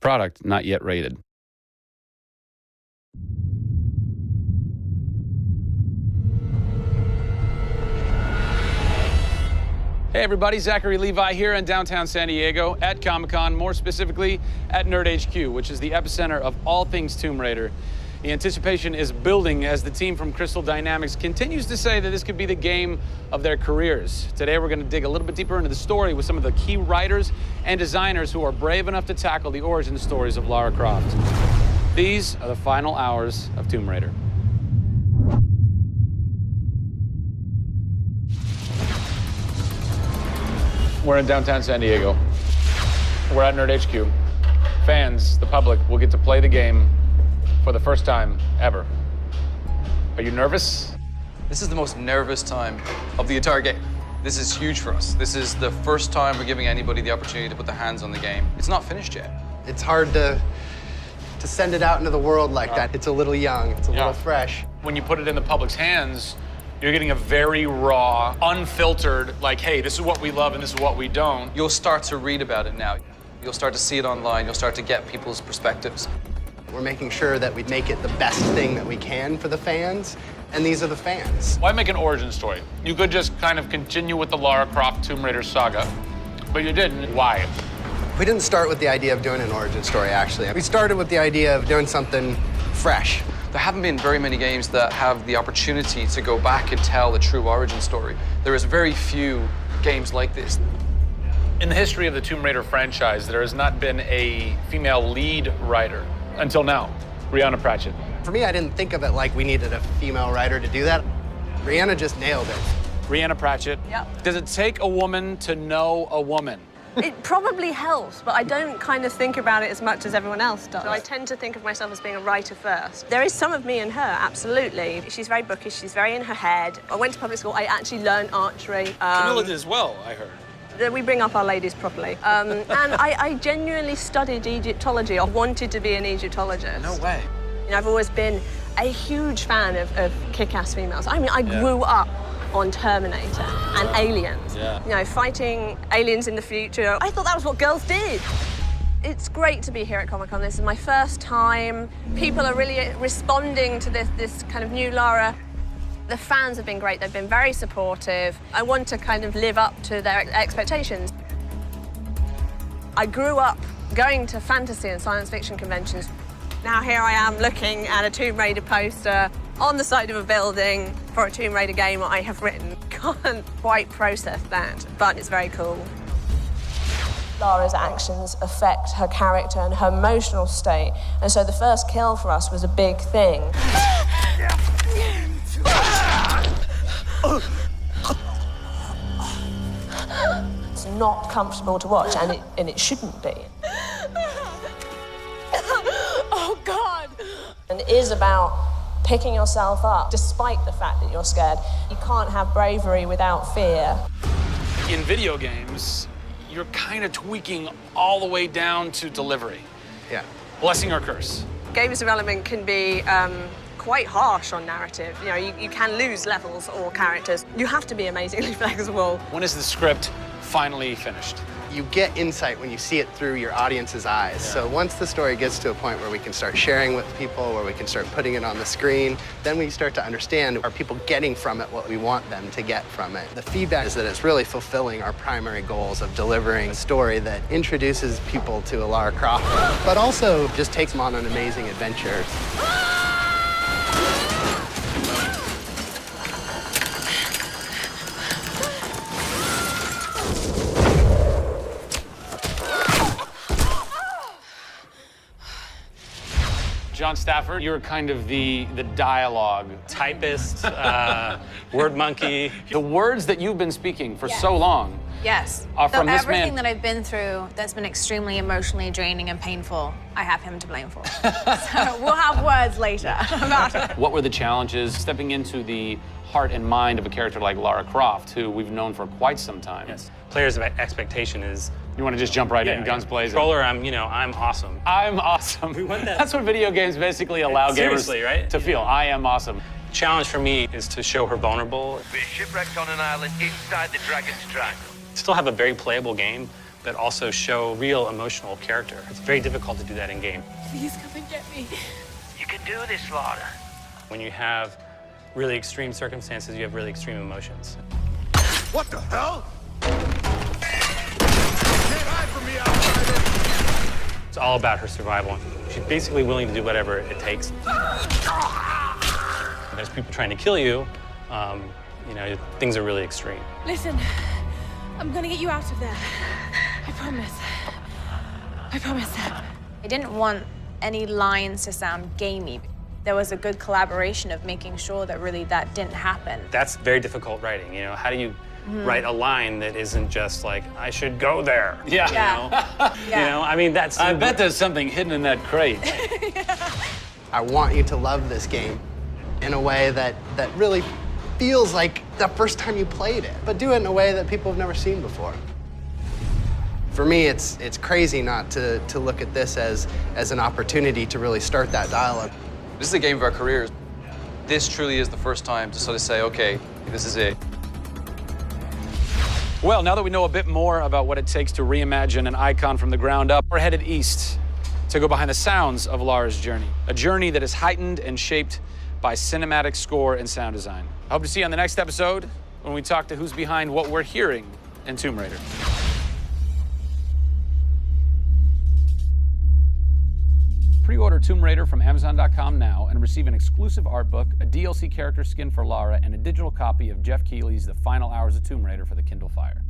Product not yet rated. Hey everybody, Zachary Levi here in downtown San Diego at Comic-Con, more specifically at Nerd HQ, which is the epicenter of all things Tomb Raider. The anticipation is building as the team from Crystal Dynamics continues to say that this could be the game of their careers. Today we're going to dig a little bit deeper into the story with some of the key writers and designers who are brave enough to tackle the origin stories of Lara Croft. These are the final hours of Tomb Raider. We're in downtown San Diego. We're at Nerd HQ. Fans, the public, will get to play the game for the first time ever. Are you nervous? This is the most nervous time of the entire game. This is huge for us. This is the first time we're giving anybody the opportunity to put their hands on the game. It's not finished yet. It's hard to send it out into the world like that. It's a little young, it's a little fresh. When you put it in the public's hands, you're getting a very raw, unfiltered, like, hey, this is what we love and this is what we don't. You'll start to read about it now. You'll start to see it online. You'll start to get people's perspectives. We're making sure that we make it the best thing that we can for the fans, and these are the fans. Why make an origin story? You could just kind of continue with the Lara Croft Tomb Raider saga, but you didn't. Why? We didn't start with the idea of doing an origin story, actually. We started with the idea of doing something fresh. There haven't been very many games that have the opportunity to go back and tell the true origin story. There is very few games like this. In the history of the Tomb Raider franchise, there has not been a female lead writer until now, Rhianna Pratchett. For me, I didn't think of it like we needed a female writer to do that. Rhianna just nailed it. Rhianna Pratchett. Yep. Does it take a woman to know a woman? It probably helps, but I don't kind of think about it as much as everyone else does. So I tend to think of myself as being a writer first. There is some of me in her, absolutely. She's very bookish, she's very in her head. I went to public school, I actually learned archery. Camilla did as well, I heard. We bring up our ladies properly. And I genuinely studied Egyptology. I wanted to be an Egyptologist. No way. You know, I've always been a huge fan of kick-ass females. I mean, I grew up on Terminator and Aliens. Yeah. You know, fighting aliens in the future. I thought that was what girls did. It's great to be here at Comic-Con. This is my first time. People are really responding to this kind of new Lara. The fans have been great. They've been very supportive. I want to kind of live up to their expectations. I grew up going to fantasy and science fiction conventions. Now here I am looking at a Tomb Raider poster on the side of a building for a Tomb Raider game I have written. Can't quite process that, but it's very cool. Lara's actions affect her character and her emotional state, and so the first kill for us was a big thing. It's not comfortable to watch, and it shouldn't be. Oh, God! And it is about picking yourself up, despite the fact that you're scared. You can't have bravery without fear. In video games, you're kind of tweaking all the way down to delivery. Yeah. Blessing or curse. Games development can be quite harsh on narrative. You know, you can lose levels or characters. You have to be amazingly flexible. When is the script finally finished? You get insight when you see it through your audience's eyes. Yeah. So once the story gets to a point where we can start sharing with people, where we can start putting it on the screen, then we start to understand, are people getting from it what we want them to get from it? The feedback is that it's really fulfilling our primary goals of delivering a story that introduces people to a Lara Croft, but also just takes them on an amazing adventure. John Stafford, you're kind of the dialogue typist, word monkey. The words that you've been speaking for so long Yes. are So from this everything man. that I've been through that's been extremely emotionally draining and painful, I have him to blame for. So we'll have words later about it. What were the challenges stepping into the heart and mind of a character like Lara Croft, who we've known for quite some time? Yes. Players' expectation is. You want to just jump right in, guns blazing? Controller, I'm awesome. I'm awesome. We want that. That's what video games basically allow Seriously, gamers right? to feel. I am awesome. Challenge for me is to show her vulnerable. We're shipwrecked on an island inside the Dragon's Triangle. Still have a very playable game, that also show real emotional character. It's very difficult to do that in game. Please come and get me. You can do this, Lara. When you have really extreme circumstances, you have really extreme emotions. What the hell? Can't hide from me, outsider! It's all about her survival. She's basically willing to do whatever it takes. There's people trying to kill you. You know, things are really extreme. Listen, I'm gonna get you out of there. I promise. I promise. I didn't want any lines to sound gamey. There was a good collaboration of making sure that really that didn't happen. That's very difficult writing, you know? How do you write a line that isn't just like, I should go there? Yeah. Yeah. Yeah. You know, I mean, that's... I bet there's something hidden in that crate. I want you to love this game in a way that really feels like the first time you played it, but do it in a way that people have never seen before. For me, it's crazy not to look at this as an opportunity to really start that dialogue. This is a game of our careers. This truly is the first time to sort of say, okay, this is it. Well, now that we know a bit more about what it takes to reimagine an icon from the ground up, we're headed east to go behind the sounds of Lara's journey, a journey that is heightened and shaped by cinematic score and sound design. I hope to see you on the next episode when we talk to who's behind what we're hearing in Tomb Raider. Pre-order Tomb Raider from Amazon.com now and receive an exclusive art book, a DLC character skin for Lara, and a digital copy of Jeff Keighley's The Final Hours of Tomb Raider for the Kindle Fire.